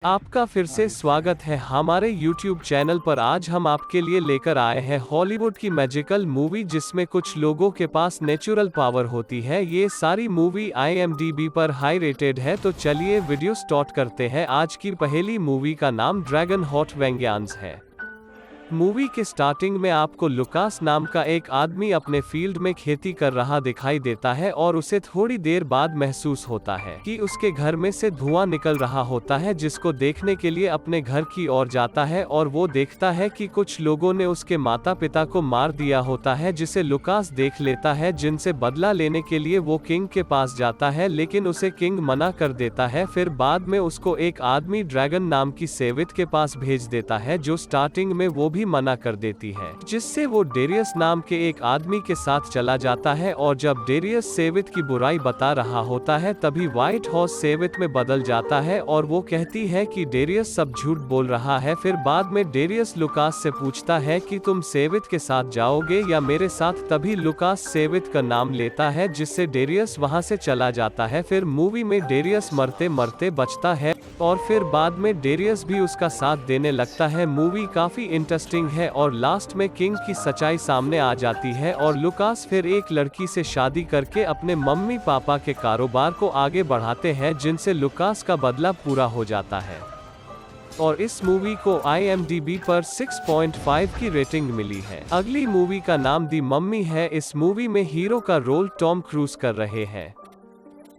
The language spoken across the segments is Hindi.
आपका फिर से स्वागत है हमारे YouTube चैनल पर। आज हम आपके लिए लेकर आए हैं हॉलीवुड की मैजिकल मूवी जिसमें कुछ लोगों के पास नेचुरल पावर होती है। ये सारी मूवी IMDb पर हाई रेटेड है। तो चलिए वीडियो स्टार्ट करते हैं। आज की पहली मूवी का नाम ड्रैगन हॉट वेंगेन्स है। मूवी के स्टार्टिंग में आपको लुकास नाम का एक आदमी अपने फील्ड में खेती कर रहा दिखाई देता है और उसे थोड़ी देर बाद महसूस होता है कि उसके घर में से धुआं निकल रहा होता है, जिसको देखने के लिए अपने घर की ओर जाता है और वो देखता है कि कुछ लोगों ने उसके माता पिता को मार दिया होता है, जिसे लुकास देख लेता है, जिनसे बदला लेने के लिए वो किंग के पास जाता है, लेकिन उसे किंग मना कर देता है। फिर बाद में उसको एक आदमी ड्रैगन नाम की सेवित के पास भेज देता है, जो स्टार्टिंग में वो भी मना कर देती है, जिससे वो डेरियस नाम के एक आदमी के साथ चला जाता है। और जब डेरियस सेवित की बुराई बता रहा होता है तभी व्हाइट हॉर्स सेवित में बदल जाता है और वो कहती है कि डेरियस सब झूठ बोल रहा है। फिर बाद में डेरियस लुकास से पूछता है कि तुम सेवित के साथ जाओगे या मेरे साथ, तभी लुकास सेवित का नाम लेता है, जिससे डेरियस वहां से चला जाता है। फिर मूवी में डेरियस मरते मरते बचता है और फिर बाद में डेरियस भी उसका साथ देने लगता है। मूवी काफी इंटरेस्टिंग है और लास्ट में किंग की सच्चाई सामने आ जाती है और लुकास फिर एक लड़की से शादी करके अपने मम्मी पापा के कारोबार को आगे बढ़ाते हैं, जिनसे लुकास का बदला पूरा हो जाता है। और इस मूवी को IMDb पर 6.5 की रेटिंग मिली है। अगली मूवी का नाम दी मम्मी है। इस मूवी में हीरो का रोल टॉम क्रूज कर रहे हैं।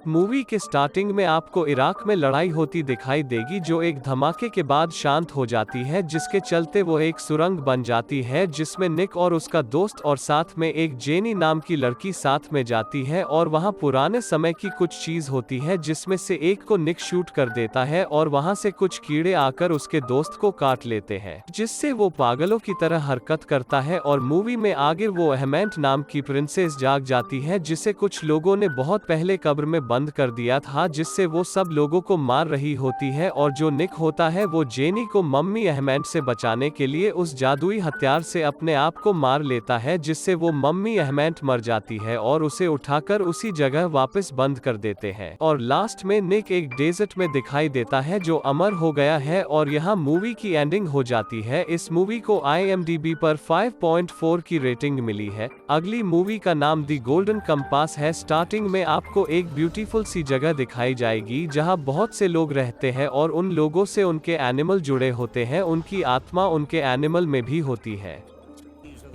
मूवी के स्टार्टिंग में आपको इराक में लड़ाई होती दिखाई देगी, जो एक धमाके के बाद शांत हो जाती है, जिसके चलते वो एक सुरंग बन जाती है, जिसमें निक और उसका दोस्त और साथ में एक जेनी नाम की लड़की साथ में जाती है। और वहां पुराने समय की कुछ चीज होती है, जिसमें से एक को निक शूट कर देता है और वहां से कुछ कीड़े आकर उसके दोस्त को काट लेते हैं, जिससे वो पागलों की तरह हरकत करता है। और मूवी में आगे वो अहमेंट नाम की प्रिंसेस जाग जाती है, जिसे कुछ लोगों ने बहुत पहले कब्र में बंद कर दिया था, जिससे वो सब लोगों को मार रही होती है। और जो निक होता है वो जेनी को मम्मी अहमेंट से बचाने के लिए उस जादुई हथियार से अपने आप को मार लेता है, जिससे वो मम्मी अहमेंट मर जाती है और उसे उठाकर उसी जगह वापस बंद कर देते हैं। और लास्ट में निक एक डेजर्ट में दिखाई देता है, जो अमर हो गया है। और यहाँ मूवी की एंडिंग हो जाती है। इस मूवी को IMDb पर 5.4 की रेटिंग मिली है। अगली मूवी का नाम दी गोल्डन कंपास है। स्टार्टिंग में आपको एक ब्यूटीफुल सी जगह दिखाई जाएगी, जहां बहुत से लोग रहते हैं और उन लोगों से उनके एनिमल जुड़े होते हैं। उनकी आत्मा उनके एनिमल में भी होती है।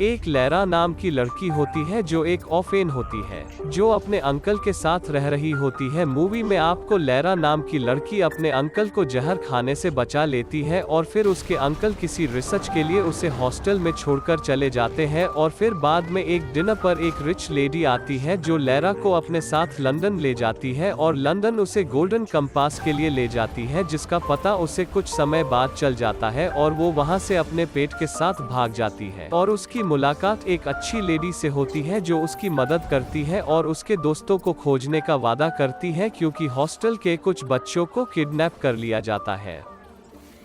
एक लैरा नाम की लड़की होती है, जो एक ऑफेन होती है, जो अपने अंकल के साथ रह रही होती है। मूवी में आपको लैरा नाम की लड़की अपने अंकल को जहर खाने से बचा लेती है और फिर उसके अंकल किसी रिसर्च के लिए उसे हॉस्टल में छोड़कर चले जाते हैं। और फिर बाद में एक डिनर पर एक रिच लेडी आती है, जो लैरा को अपने साथ लंदन ले जाती है और लंदन उसे गोल्डन कंपास के लिए ले जाती है, जिसका पता उसे कुछ समय बाद चल जाता है और वो वहां से अपने पेट के साथ भाग जाती है। और उसकी मुलाकात एक अच्छी लेडी से होती है, जो उसकी मदद करती है और उसके दोस्तों को खोजने का वादा करती है, क्योंकि हॉस्टल के कुछ बच्चों को किडनैप कर लिया जाता है।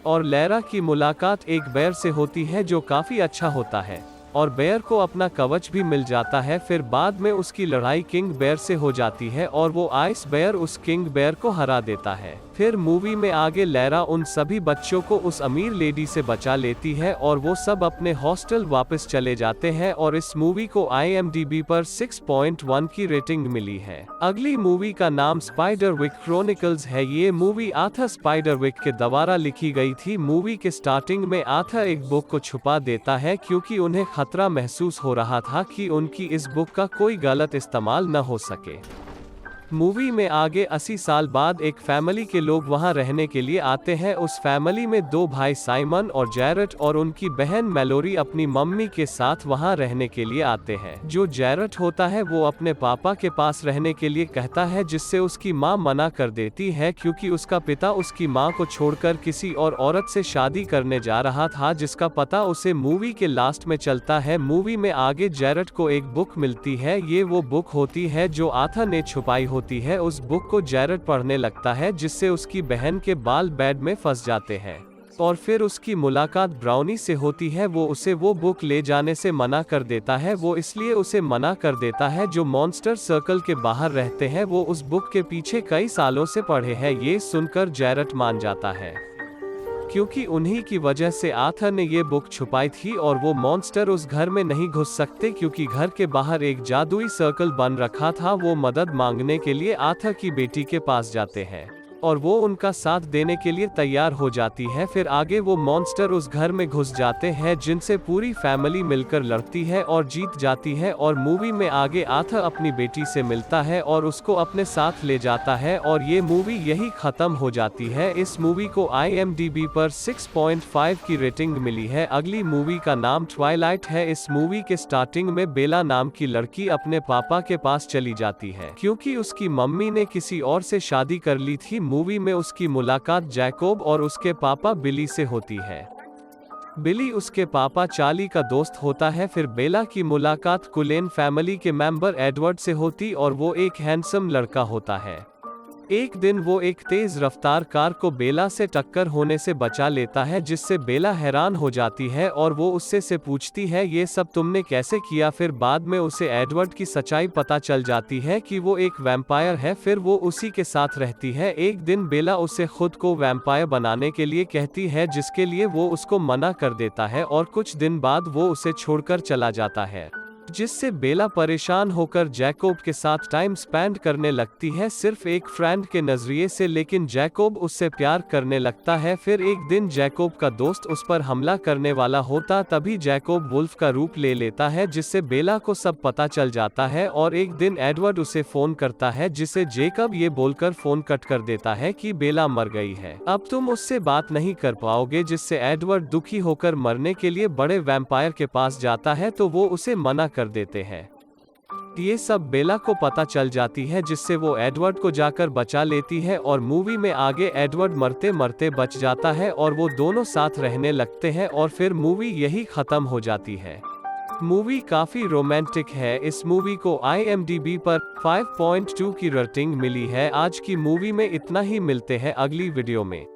और लैरा की मुलाकात एक बेयर से होती है, जो काफी अच्छा होता है और बेयर को अपना कवच भी मिल जाता है। फिर बाद में उसकी लड़ाई किंग बेयर से हो जाती है और वो आइस बेयर उस किंग बेयर को हरा देता है। फिर मूवी में आगे लैरा उन सभी बच्चों को उस अमीर लेडी से बचा लेती है और वो सब अपने हॉस्टल वापस चले जाते हैं। और इस मूवी को IMDb पर 6.1 की रेटिंग मिली है। अगली मूवी का नाम स्पाइडरविक क्रॉनिकल्स है। ये मूवी आर्थर स्पाइडरविक के द्वारा लिखी गई थी। मूवी के स्टार्टिंग में आर्थर एक बुक को छुपा देता है, क्योंकि उन्हें खतरा महसूस हो रहा था कि उनकी इस बुक का कोई गलत इस्तेमाल न हो सके। मूवी में आगे 80 साल बाद एक फैमिली के लोग वहां रहने के लिए आते हैं। उस फैमिली में दो भाई साइमन और जैरेट और उनकी बहन मैलोरी अपनी मम्मी के साथ वहां रहने के लिए आते हैं। जो जैरेट होता है वो अपने पापा के पास रहने के लिए कहता है, जिससे उसकी मां मना कर देती है, क्योंकि उसका पिता उसकी मां को छोड़कर किसी और औरत से शादी करने जा रहा था, जिसका पता उसे मूवी के लास्ट में चलता है। मूवी में आगे जैरेट को एक बुक मिलती है। ये वो बुक होती है जो आर्थर ने छुपाई होती है। उस बुक को जैरेट पढ़ने लगता है, जिससे उसकी बहन के बाल बेड में फंस जाते हैं। और फिर उसकी मुलाकात ब्राउनी से होती है। वो उसे वो बुक ले जाने से मना कर देता है। वो इसलिए उसे मना कर देता है जो मॉन्स्टर सर्कल के बाहर रहते हैं वो उस बुक के पीछे कई सालों से पड़े हैं। ये सुनकर जैरेट मान जाता है। क्योंकि उन्हीं की वजह से आर्थर ने ये बुक छुपाई थी और वो मॉन्स्टर उस घर में नहीं घुस सकते क्योंकि घर के बाहर एक जादुई सर्कल बन रखा था। वो मदद मांगने के लिए आर्थर की बेटी के पास जाते हैं और वो उनका साथ देने के लिए तैयार हो जाती है। फिर आगे वो मॉन्स्टर उस घर में घुस जाते हैं जिनसे पूरी फैमिली मिलकर लड़ती है और जीत जाती है। और मूवी में आगे आर्थर अपनी बेटी से मिलता है और उसको अपने साथ ले जाता है और ये मूवी यही खत्म हो जाती है। इस मूवी को IMDb पर 6.5 की रेटिंग मिली है। अगली मूवी का नाम ट्वाइलाइट है। इस मूवी के स्टार्टिंग में बेला नाम की लड़की अपने पापा के पास चली जाती है क्योंकि उसकी मम्मी ने किसी और से शादी कर ली थी। मूवी में उसकी मुलाकात जैकोब और उसके पापा बिली से होती है। बिली उसके पापा चार्ली का दोस्त होता है। फिर बेला की मुलाकात कुलेन फैमिली के मेंबर एडवर्ड से होती और वो एक हैंडसम लड़का होता है। एक दिन वो एक तेज रफ्तार कार को बेला से टक्कर होने से बचा लेता है जिससे बेला हैरान हो जाती है और वो उससे से पूछती है ये सब तुमने कैसे किया। फिर बाद में उसे एडवर्ड की सच्चाई पता चल जाती है कि वो एक वैम्पायर है। फिर वो उसी के साथ रहती है। एक दिन बेला उसे खुद को वैम्पायर बनाने के लिए कहती है जिसके लिए वो उसको मना कर देता है और कुछ दिन बाद वो उसे छोड़कर चला जाता है जिससे बेला परेशान होकर जैकोब के साथ टाइम स्पेंड करने लगती है सिर्फ एक फ्रेंड के नजरिए से। लेकिन जैकोब उससे प्यार करने लगता है। फिर एक दिन जैकोब का दोस्त उस पर हमला करने वाला होता तभी जैकोब वुल्फ का रूप ले लेता है जिससे बेला को सब पता चल जाता है। और एक दिन एडवर्ड उसे फोन करता है जिसे जैकोब ये बोलकर फोन कट कर देता है कि बेला मर गई है, अब तुम उससे बात नहीं कर पाओगे। जिससे एडवर्ड दुखी होकर मरने के लिए बड़े वैम्पायर के पास जाता है तो वो उसे मना कर देते हैं। ये सब बेला को पता चल जाती है जिससे वो एडवर्ड को जाकर बचा लेती है और मूवी में आगे एडवर्ड मरते मरते बच जाता है और वो दोनों साथ रहने लगते हैं और फिर मूवी यही खत्म हो जाती है। मूवी काफी रोमांटिक है। इस मूवी को IMDb पर 5.2 की रेटिंग मिली है। आज की मूवी में इतना ही, मिलते हैं अगली वीडियो में।